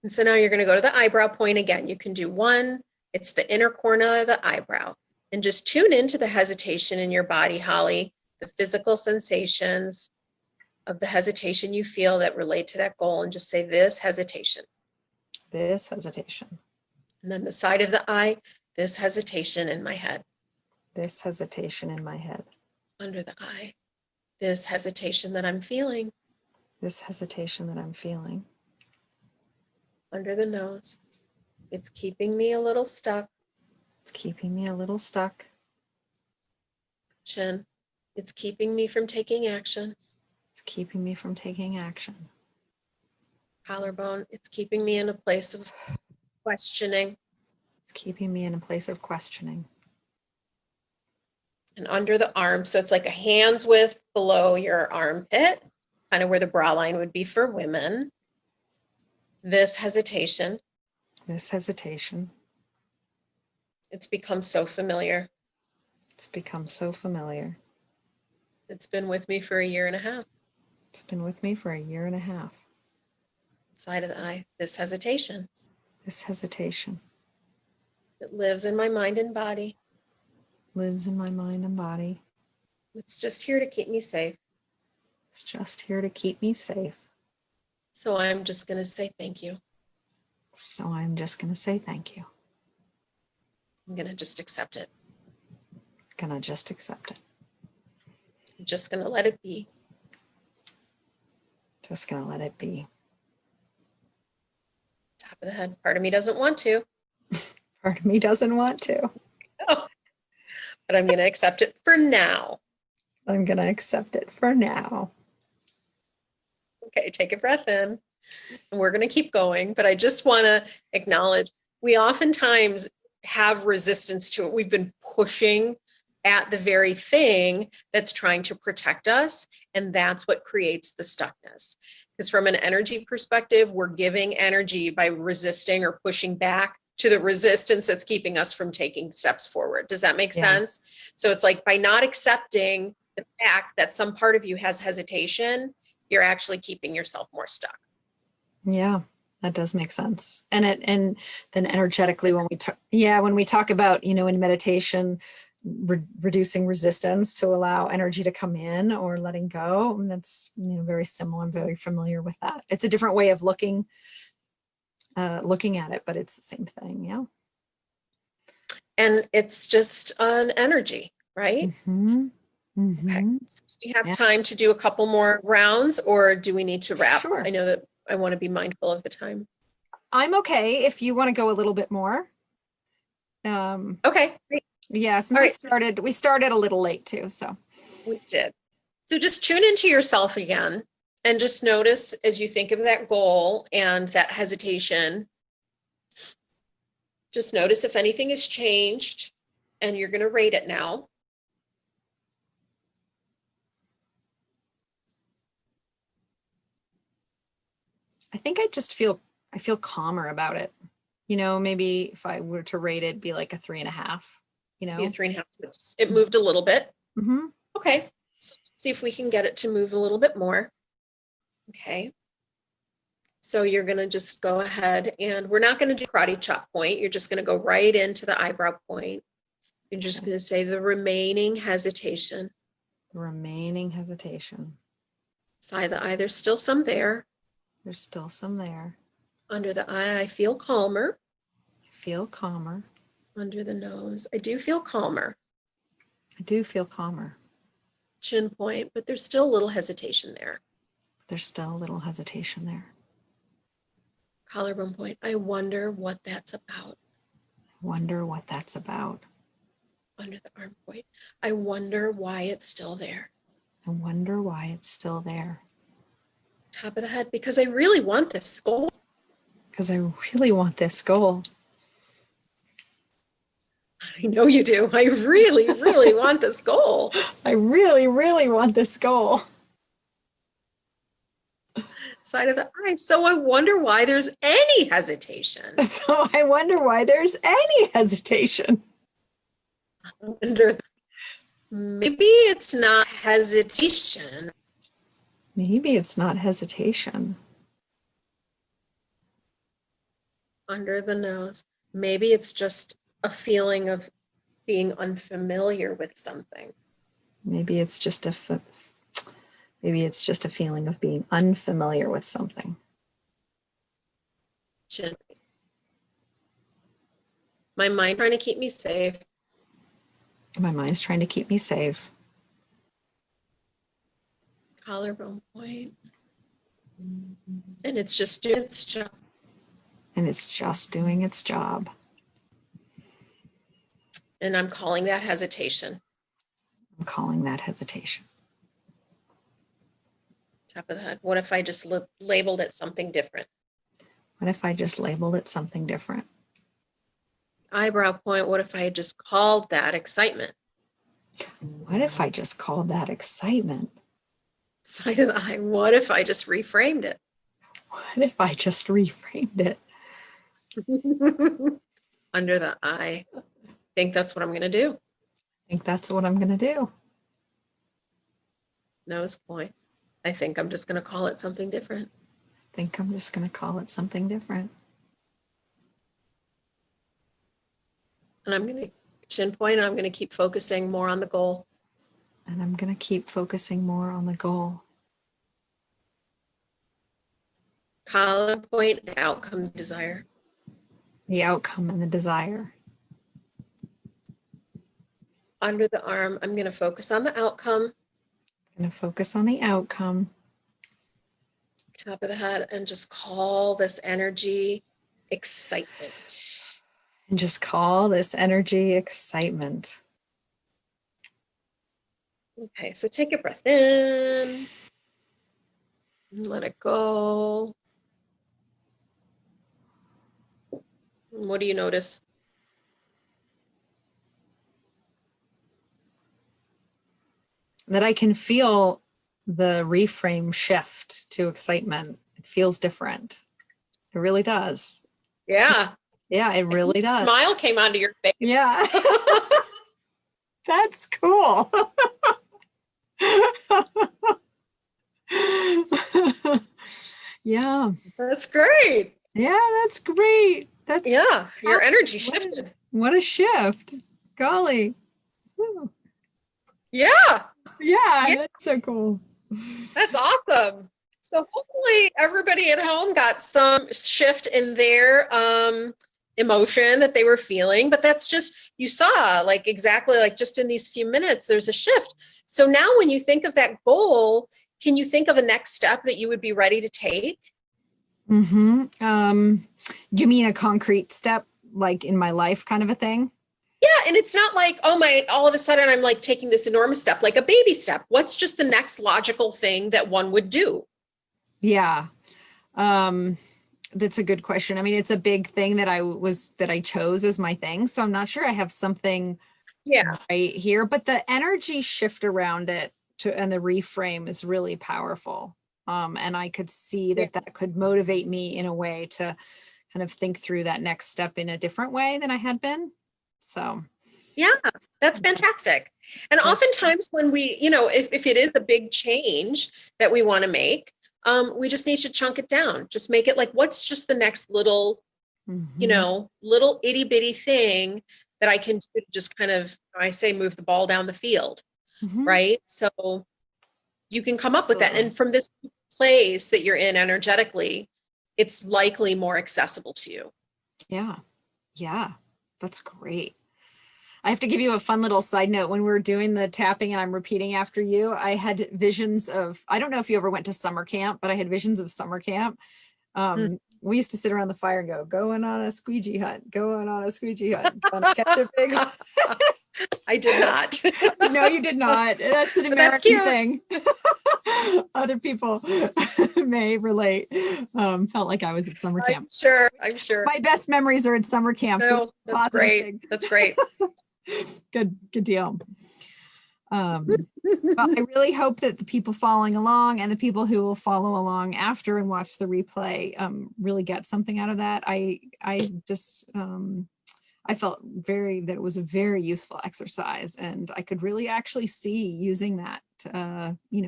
And so now you're going to go to the eyebrow point again. You can do one. It's the inner corner of the eyebrow. And just tune into the hesitation in your body, Holly, the physical sensations of the hesitation you feel that relate to that goal, and just say this hesitation. This hesitation. And then the side of the eye, this hesitation in my head. This hesitation in my head. Under the eye, this hesitation that I'm feeling. This hesitation that I'm feeling. Under the nose, it's keeping me a little stuck. It's keeping me a little stuck. Chin, it's keeping me from taking action. It's keeping me from taking action. Collarbone, it's keeping me in a place of questioning. It's keeping me in a place of questioning. And under the arm, so it's like a hand's width below your armpit, kind of where the bra line would be for women. This hesitation. This hesitation. It's become so familiar. It's become so familiar. It's been with me for 1.5 years. It's been with me for 1.5 years. Side of the eye, this hesitation. This hesitation. It lives in my mind and body. Lives in my mind and body. It's just here to keep me safe. It's just here to keep me safe. So I'm just going to say thank you. So I'm just going to say thank you. I'm going to just accept it. Gonna just accept it. I'm just going to let it be. Just gonna let it be. Top of the head. Part of me doesn't want to. Part of me doesn't want to. Oh. But I'm going to accept it for now. I'm going to accept it for now. Okay, take a breath in. And we're going to keep going. But I just want to acknowledge we oftentimes have resistance to it. We've been pushing at the very thing that's trying to protect us. And that's what creates the stuckness. Because from an energy perspective, we're giving energy by resisting or pushing back to the resistance that's keeping us from taking steps forward. Does that make Yeah. sense? So it's like by not accepting the fact that some part of you has hesitation, you're actually keeping yourself more stuck. Yeah, that does make sense. And then energetically, when we talk about, in meditation, reducing resistance to allow energy to come in or letting go, and that's, very similar. I'm very familiar with that. It's a different way of looking at it, but it's the same thing. Yeah. And it's just an energy, right? Mm-hmm. Mm-hmm. Okay. So do we have Yeah. time to do a couple more rounds, or do we need to wrap? Sure. I know that I want to be mindful of the time. I'm okay if you want to go a little bit more. Okay, great. Yeah, since we started a little late too, so. We did. So just tune into yourself again and just notice as you think of that goal and that hesitation, just notice if anything has changed, and you're going to rate it now. I think I feel calmer about it. Maybe if I were to rate it, be like a 3.5, Be a 3.5. It moved a little bit. Mm-hmm. Okay. So let's see if we can get it to move a little bit more. Okay. So you're going to just go ahead, and we're not going to do karate chop point. You're just going to go right into the eyebrow point. You're just going to say the remaining hesitation. Remaining hesitation. Side of the eye, there's still some there. There's still some there. Under the eye, I feel calmer. I feel calmer. Under the nose, I do feel calmer. I do feel calmer. Chin point, but there's still a little hesitation there. There's still a little hesitation there. Collarbone point, I wonder what that's about. I wonder what that's about. Under the arm point, I wonder why it's still there. I wonder why it's still there. Top of the head, because I really want this goal. Because I really want this goal. I know you do. I really, really want this goal. I really, really want this goal. Side of the eye. So I wonder why there's any hesitation. So I wonder why there's any hesitation. Maybe it's not hesitation. Maybe it's not hesitation. Under the nose. Maybe it's just a feeling of being unfamiliar with something. Maybe it's just a feeling of being unfamiliar with something. Chin. My mind trying to keep me safe. My mind's trying to keep me safe. Collarbone point. And it's just doing its job. And it's just doing its job. And I'm calling that hesitation. I'm calling that hesitation. Top of the head. What if I just labeled it something different? What if I just labeled it something different? Eyebrow point. What if I had just called that excitement? What if I just called that excitement? Side of the eye. What if I just reframed it? What if I just reframed it? Under the eye. I think that's what I'm going to do. I think that's what I'm going to do. Nose point. I think I'm just going to call it something different. I think I'm just going to call it something different. And I'm going to chin point, and I'm going to keep focusing more on the goal. And I'm going to keep focusing more on the goal. Collar point, the outcome, desire. The outcome and the desire. Under the arm, I'm going to focus on the outcome. I'm going to focus on the outcome. Top of the head, and just call this energy excitement. And just call this energy excitement. Okay, so take a breath in. And let it go. What do you notice? That I can feel the reframe shift to excitement. It feels different. It really does. Yeah. Yeah, it really does. Smile came onto your face. Yeah. That's cool. Yeah. That's great. Yeah, that's great. Yeah, your perfect. energy shifted. What a shift. Golly. Woo. Yeah, Yeah, yeah, that's so cool. that's awesome. So hopefully everybody at home got some shift in their emotion that they were feeling, but that's just, you saw like exactly like just in these few minutes, there's a shift. So now when you think of that goal, can you think of a next step that you would be ready to take? You mean a concrete step, like in my life kind of a thing? Yeah, and it's not like, oh my, all of a sudden I'm like taking this enormous step, like a baby step. What's just the next logical thing that one would do? Yeah. That's a good question. I mean, it's a big thing that I chose as my thing. So I'm not sure I have something Yeah. right here, but the energy shift around it and the reframe is really powerful. And I could see Yeah. that could motivate me in a way to kind of think through that next step in a different way than I had been. So Yeah, that's fantastic. And oftentimes when we, if it is a big change that we want to make, we just need to chunk it down. Just make it like, what's just the next little, little itty bitty thing that I can do to just kind of, I say, move the ball down the field, right? So you can come up with that. And from this place that you're in energetically, it's likely more accessible to you. Yeah. Yeah. That's great. I have to give you a fun little side note. When we were doing the tapping and I'm repeating after you, I had visions of, I don't know if you ever went to summer camp, but I had visions of summer camp. We used to sit around the fire and go, going on a squeegee hunt, going on a squeegee hunt, gonna catch a big. I did not. No, you did not. That's an American thing. Other people may relate. Felt like I was at summer camp. I'm sure. My best memories are at summer camp. So that's great. thing. That's great. Good deal. Well, I really hope that the people following along and the people who will follow along after and watch the replay really get something out of that. I just I felt that it was a very useful exercise, and I could really actually see using that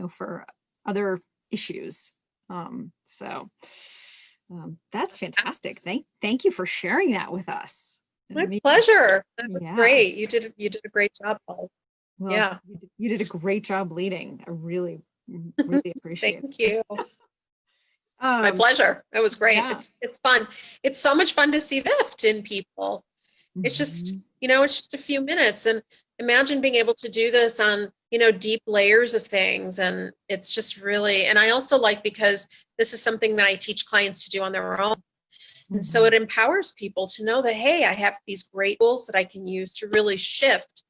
for other issues. That's fantastic. Thank you for sharing that with us. My pleasure. That's great. You did a great job, Paul. Well, yeah, you did a great job leading. I really appreciate it. Thank you. My pleasure. It was great. Yeah. It's fun. It's so much fun to see the shift in people. It's just, it's just a few minutes, and imagine being able to do this on, deep layers of things. And it's just really, and I also like, because this is something that I teach clients to do on their own. And so it empowers people to know that, hey, I have these great tools that I can use to really shift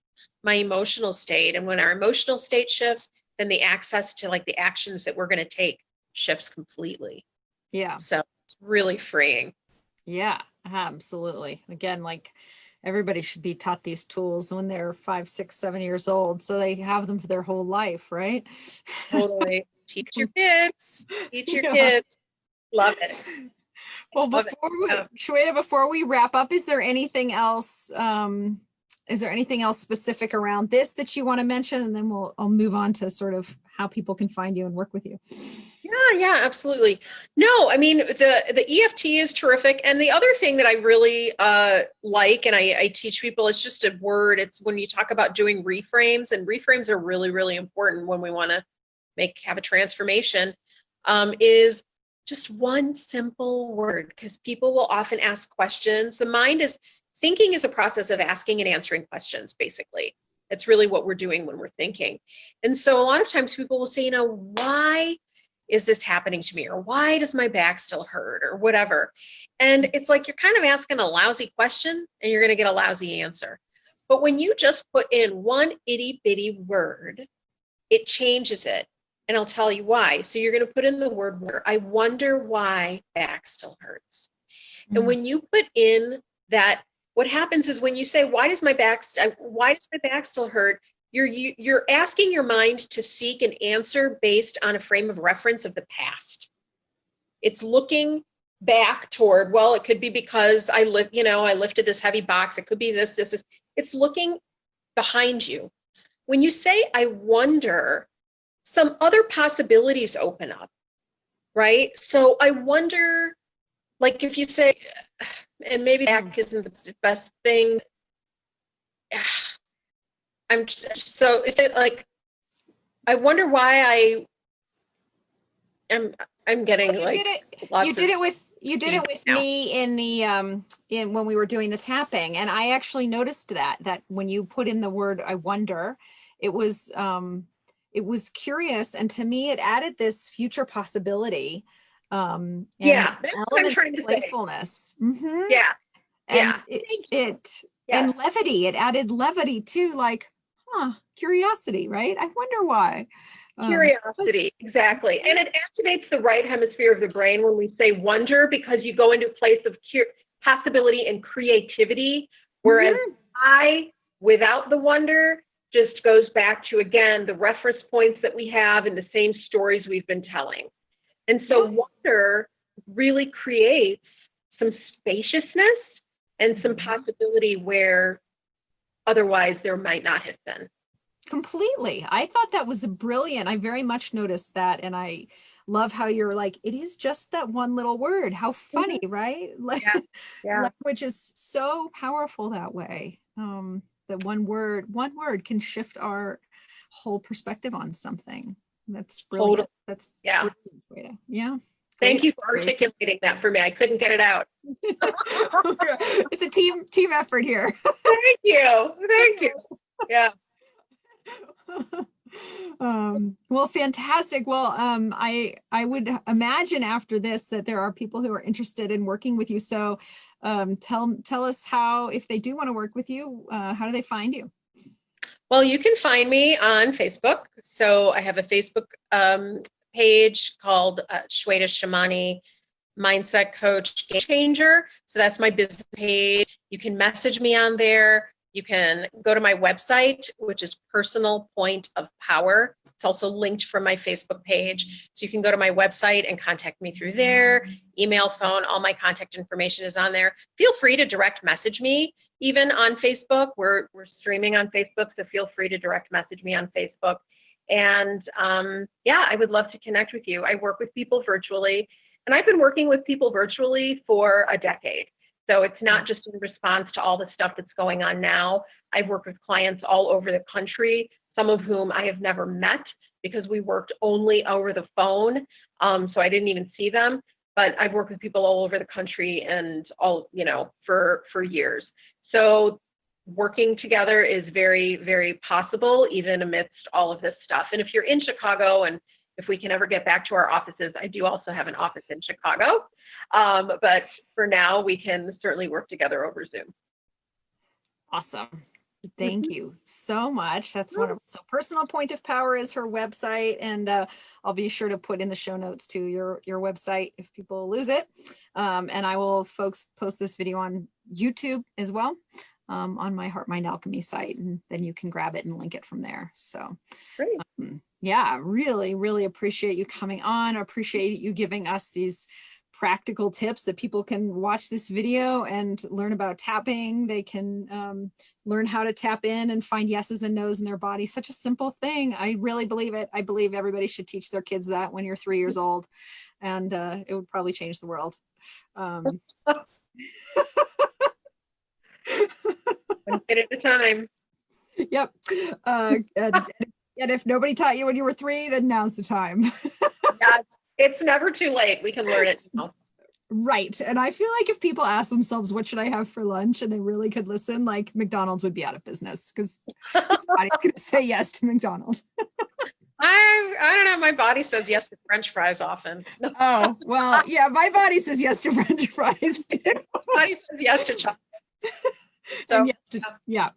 my emotional state. And when our emotional state shifts, then the access to like the actions that we're going to take shifts completely. Yeah. So it's really freeing. Yeah, absolutely. Again, like everybody should be taught these tools when they're 5, 6, 7 years old, so they have them for their whole life, right? Totally. Teach your kids. Teach your kids. Love it. Well, Shweta, before we wrap up, is there anything else? Is there anything else specific around this that you want to mention? And then I'll move on to sort of how people can find you and work with you. Yeah, absolutely. No, I mean, the EFT is terrific. And the other thing that I really like, and I teach people, it's just a word. It's when you talk about doing reframes, and reframes are really, really important when we want to have a transformation, is just one simple word, because people will often ask questions. Thinking is a process of asking and answering questions, basically. That's really what we're doing when we're thinking. And so a lot of times people will say, why is this happening to me? Or why does my back still hurt? Or whatever. And it's like you're kind of asking a lousy question and you're going to get a lousy answer. But when you just put in one itty bitty word, it changes it. And I'll tell you why. So you're going to put in the word, I wonder why back still hurts. Mm-hmm. And when you put in that, what happens is when you say, why does my back still hurt? You're asking your mind to seek an answer based on a frame of reference of the past. It's looking back toward, well, it could be because I lifted this heavy box. It could be this. It's looking behind you. When you say, I wonder, some other possibilities open up, right? So I wonder, like if you say, and maybe back isn't the best thing. I wonder why I'm getting you like did it. lots You did of it with now. me in the in when we were doing the tapping, and I actually noticed that when you put in the word I wonder, it was curious, and to me it added this future possibility, and Yeah, that's what I'm element trying of to playfulness. say. Yeah, And yeah. and levity. It added levity too, like, curiosity, right? I wonder why. Curiosity, exactly. And it activates the right hemisphere of the brain when we say wonder, because you go into a place of possibility and creativity, whereas I, without the wonder, just goes back to, again, the reference points that we have and the same stories we've been telling. And so wonder really creates some spaciousness and some possibility where otherwise there might not have been. Completely. I thought that was brilliant. I very much noticed that. And I love how you're like, it is just that one little word. How funny, right? Like, language is so powerful that way. That one word can shift our whole perspective on something. That's brilliant. Totally. That's brilliant, Shweta. Yeah. Thank you for articulating that for me. I couldn't get it out. It's a team effort here. Thank you. Yeah. Well, fantastic. Well, I would imagine after this that there are people who are interested in working with you. So tell us how, if they do want to work with you, how do they find you? Well, you can find me on Facebook. So I have a Facebook page called Shweta Shyamani Mindset Coach Game Changer. So that's my business page. You can message me on there. You can go to my website, which is Personal Point of Power. It's also linked from my Facebook page. So you can go to my website and contact me through there. Email, phone, all my contact information is on there. Feel free to direct message me, even on Facebook. We're streaming on Facebook, so feel free to direct message me on Facebook. And I would love to connect with you. I work with people virtually, and I've been working with people virtually for a decade. So it's not just in response to all the stuff that's going on now. I've worked with clients all over the country, some of whom I have never met because we worked only over the phone. So I didn't even see them, but I've worked with people all over the country and all, for years. So working together is very, very possible, even amidst all of this stuff. And if you're in Chicago, and if we can ever get back to our offices, I do also have an office in Chicago. But for now, we can certainly work together over Zoom. Awesome. Thank you so much. That's wonderful. So Personal Point of Power is her website, and I'll be sure to put in the show notes to your website if people lose it. And I will, folks, post this video on YouTube as well, on my Heart Mind Alchemy site, and then you can grab it and link it from there. So great. Yeah, really, really appreciate you coming on. I appreciate you giving us these practical tips that people can watch this video and learn about tapping. They can learn how to tap in and find yeses and nos in their body. Such a simple thing. I really believe it. I believe everybody should teach their kids that when you're 3 years old, and it would probably change the world. One bit at a time. Yep. And if nobody taught you when you were 3, then now's the time. Yeah, it's never too late. We can learn it now. Right. And I feel like if people ask themselves, what should I have for lunch? And they really could listen, like McDonald's would be out of business, because everybody's going to say yes to McDonald's. I don't know. My body says yes to French fries often. Oh, well, yeah, my body says yes to French fries too. My body says yes to chocolate. So, yeah.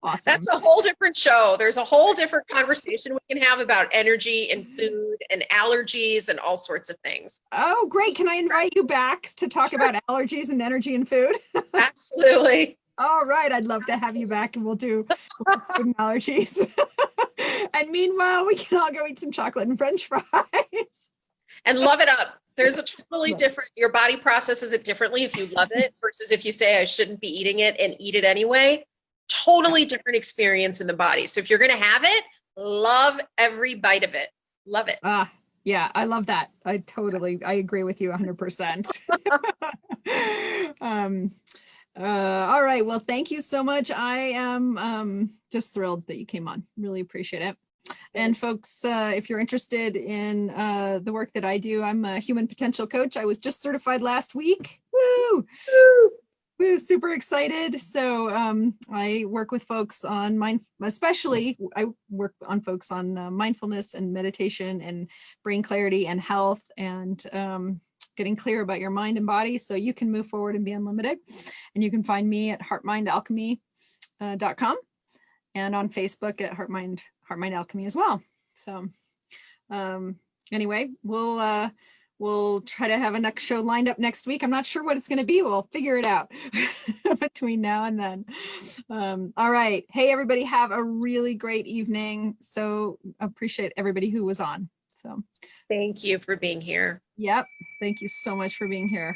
Awesome. That's a whole different show. There's a whole different conversation we can have about energy and food and allergies and all sorts of things. Oh, great. Can I invite you back to talk about allergies and energy and food? Absolutely. All right. I'd love to have you back, and we'll do food and allergies. And meanwhile, we can all go eat some chocolate and French fries. And love it up. There's a totally different, your body processes it differently if you love it versus if you say I shouldn't be eating it and eat it anyway. Totally different experience in the body. So if you're going to have it, love every bite of it. Love it. Yeah, I love that. I agree with you 100%. All right. Well, thank you so much. I am just thrilled that you came on. Really appreciate it. And folks, if you're interested in the work that I do, I'm a human potential coach. I was just certified last week. Woo! Woo! Super excited. So I work with folks on I work on folks on mindfulness and meditation and brain clarity and health and getting clear about your mind and body so you can move forward and be unlimited. And you can find me at heartmindalchemy.com and on Facebook at Heart Mind Alchemy as well. So anyway, we'll try to have a next show lined up next week. I'm not sure what it's going to be. We'll figure it out between now and then. All right. Hey, everybody, have a really great evening. So appreciate everybody who was on. So thank you for being here. Yep. Thank you so much for being here.